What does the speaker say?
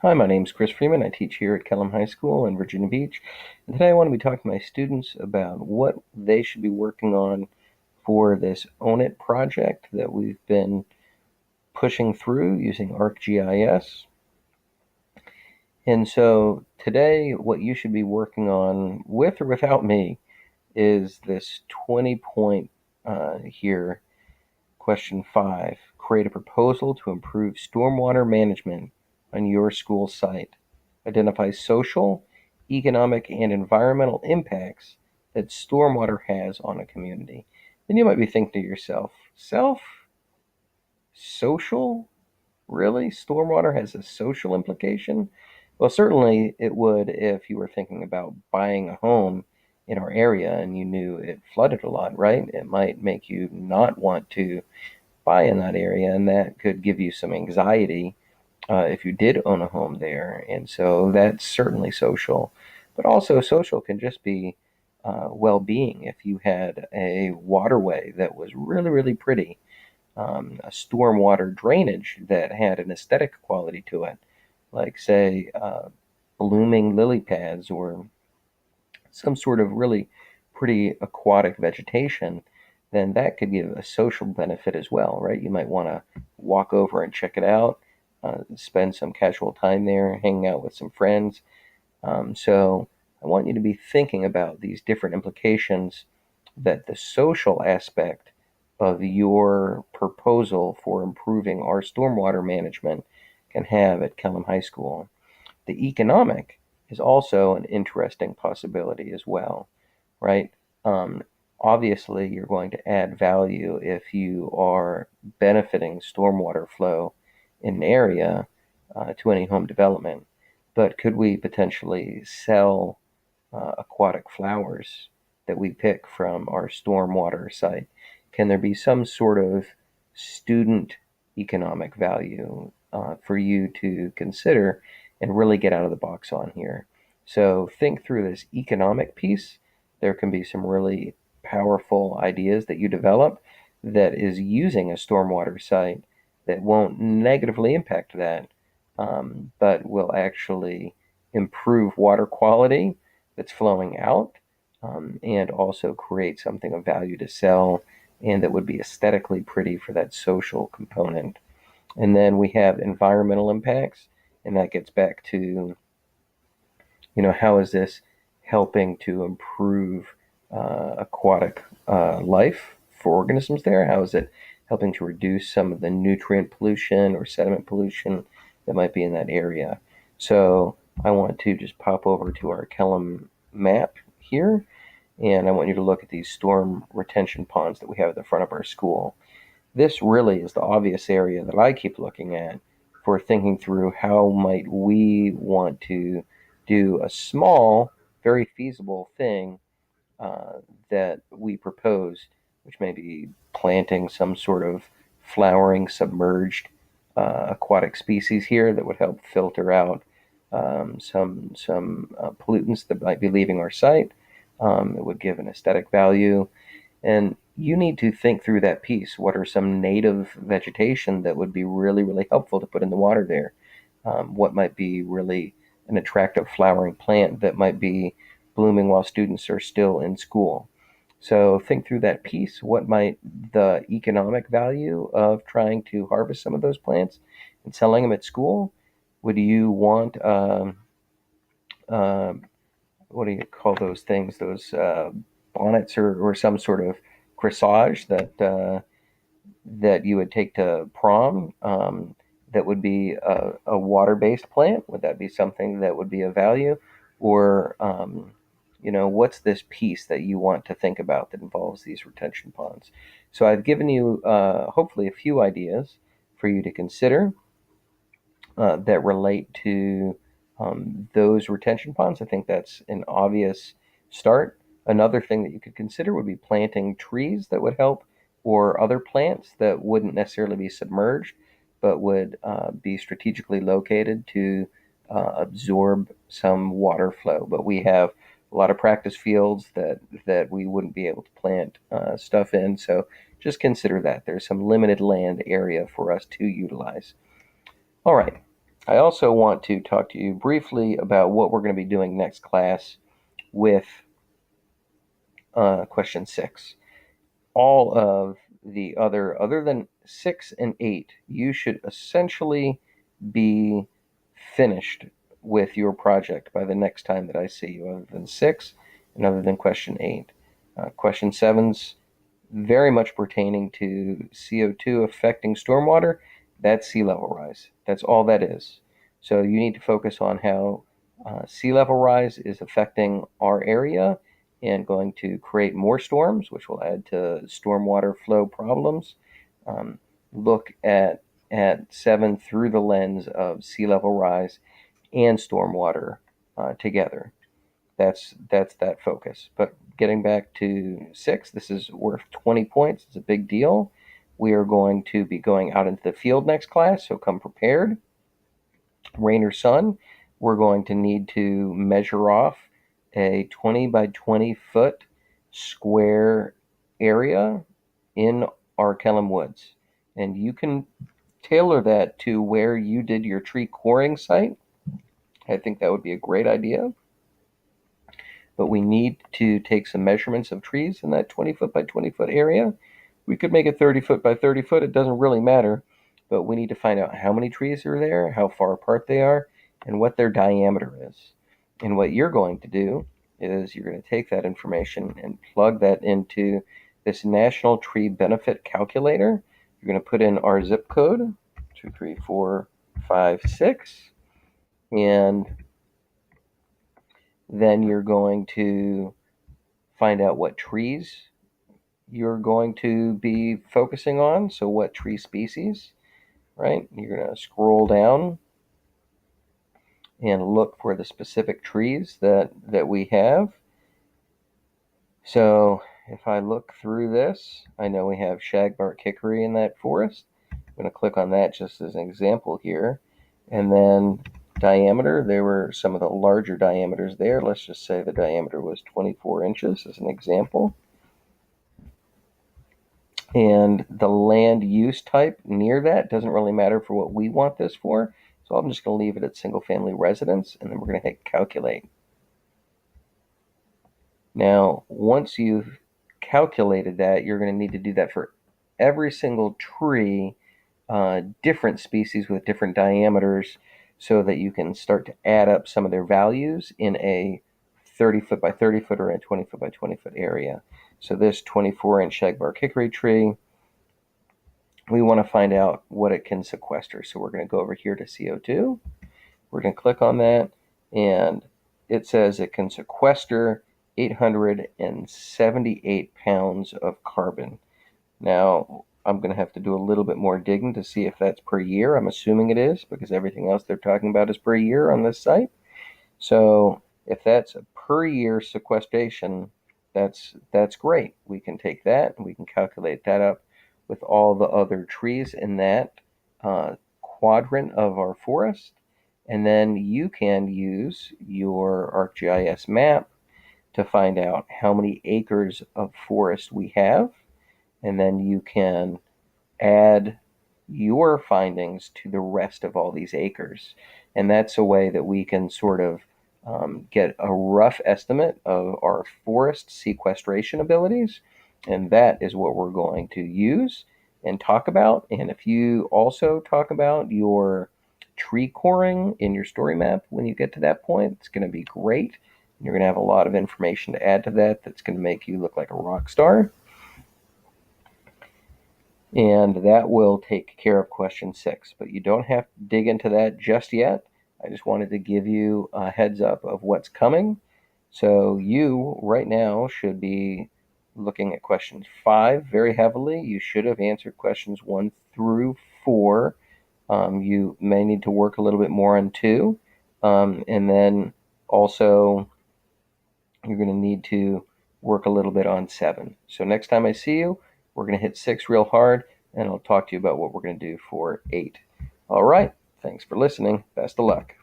Hi, my name is Chris Freeman. I teach here at Kellam High School in Virginia Beach. And today I want to be talking to my students about what they should be working on for this Own It project that we've been pushing through using ArcGIS. And so today, what you should be working on with or without me is this 20 point here, question 5. Create a proposal to improve stormwater management on your school site. Identify social, economic, and environmental impacts that stormwater has on a community. Then you might be thinking to yourself, social? Really? Stormwater has a social implication? Well, certainly it would if you were thinking about buying a home in our area and you knew it flooded a lot, right? It might make you not want to buy in that area, and that could give you some anxiety if you did own a home there. And so that's certainly social. But also, social can just be well being. If you had a waterway that was really, really pretty, a stormwater drainage that had an aesthetic quality to it, like, say, blooming lily pads or some sort of really pretty aquatic vegetation, then that could give a social benefit as well, right? You might want to walk over and check it out, spend some casual time there, hanging out with some friends. So I want you to be thinking about these different implications that the social aspect of your proposal for improving our stormwater management can have at Kellam High School. The economic is also an interesting possibility as well, right? Um, Obviously, you're going to add value if you are benefiting stormwater flow in an area to any home development. But could we potentially sell aquatic flowers that we pick from our stormwater site? Can there be some sort of student economic value for you to consider and really get out of the box on here? So think through this economic piece. There can be some really powerful ideas that you develop that is using a stormwater site that won't negatively impact that, but will actually improve water quality that's flowing out, and also create something of value to sell and that would be aesthetically pretty for that social component. And then we have environmental impacts, and that gets back to, how is this helping to improve aquatic life for organisms there? How is it helping to reduce some of the nutrient pollution or sediment pollution that might be in that area? So I want to just pop over to our Kellam map here, and I want you to look at these storm retention ponds that we have at the front of our school. This really is the obvious area that I keep looking at for thinking through how might we want to do a small, very feasible thing uh, that we propose, which may be planting some sort of flowering submerged aquatic species here that would help filter out some pollutants that might be leaving our site. It would give an aesthetic value, and you need to think through that piece. What are some native vegetation that would be really, really helpful to put in the water there? What might be really an attractive flowering plant that might be blooming while students are still in school? So think through that piece. What might the economic value of trying to harvest some of those plants and selling them at school? Would you want uh, what do you call those things? Those bonnets or some sort of corsage that you would take to prom. That would be a water-based plant. Would that be something that would be of value, or what's this piece that you want to think about that involves these retention ponds? So I've given you hopefully a few ideas for you to consider that relate to those retention ponds. I think that's an obvious start. Another thing that you could consider would be planting trees that would help, or other plants that wouldn't necessarily be submerged, but would be strategically located to absorb some water flow. But we have a lot of practice fields that we wouldn't be able to plant stuff in. So just consider that there's some limited land area for us to utilize. All right. I also want to talk to you briefly about what we're going to be doing next class with question 6. All of the other than 6 and 8, you should essentially be finished with your project by the next time that I see you, other than 6 and other than question 8. Question 7's very much pertaining to CO2 affecting stormwater. That's sea level rise. That's all that is. So you need to focus on how sea level rise is affecting our area and going to create more storms, which will add to stormwater flow problems. Look at 7 through the lens of sea level rise and stormwater together. That's that focus. But getting back to 6, this is worth 20 points. It's a big deal. We are going to be going out into the field next class, so come prepared. Rain or sun, we're going to need to measure off a 20 by 20 foot square area in Arkellum Woods. And you can tailor that to where you did your tree coring site. I think that would be a great idea. But we need to take some measurements of trees in that 20 foot by 20 foot area. We could make it 30 foot by 30 foot. It doesn't really matter. But we need to find out how many trees are there, how far apart they are, and what their diameter is. And what you're going to do is you're going to take that information and plug that into this National Tree Benefit Calculator. You're going to put in our zip code, 23456, and then you're going to find out what trees you're going to be focusing on. So what tree species, right? You're going to scroll down and look for the specific trees that we have. So if I look through this, I know we have shagbark hickory in that forest. I'm going to click on that just as an example here. And then diameter, there were some of the larger diameters there. Let's just say the diameter was 24 inches as an example. And the land use type near that doesn't really matter for what we want this for. So I'm just going to leave it at single family residence, and then we're going to hit calculate. Now, once you've calculated that, you're going to need to do that for every single tree, different species with different diameters, so that you can start to add up some of their values in a 30 foot by 30 foot or a 20 foot by 20 foot area. So this 24-inch shagbark hickory tree, we want to find out what it can sequester. So we're going to go over here to CO2. We're going to click on that, and it says it can sequester 878 pounds of carbon. Now, I'm going to have to do a little bit more digging to see if that's per year. I'm assuming it is, because everything else they're talking about is per year on this site. So if that's a per year sequestration, that's great. We can take that and we can calculate that up with all the other trees in that quadrant of our forest. And then you can use your ArcGIS map to find out how many acres of forest we have. And then you can add your findings to the rest of all these acres. And that's a way that we can sort of get a rough estimate of our forest sequestration abilities. And that is what we're going to use and talk about. And if you also talk about your tree coring in your story map when you get to that point, it's going to be great. You're going to have a lot of information to add to that that's going to make you look like a rock star. And that will take care of question 6. But you don't have to dig into that just yet. I just wanted to give you a heads up of what's coming. So you, right now, should be looking at questions 5 very heavily. You should have answered questions 1 through 4. You may need to work a little bit more on 2. And then also, you're going to need to work a little bit on 7. So next time I see you, we're going to hit 6 real hard, and I'll talk to you about what we're going to do for 8. All right. Thanks for listening. Best of luck.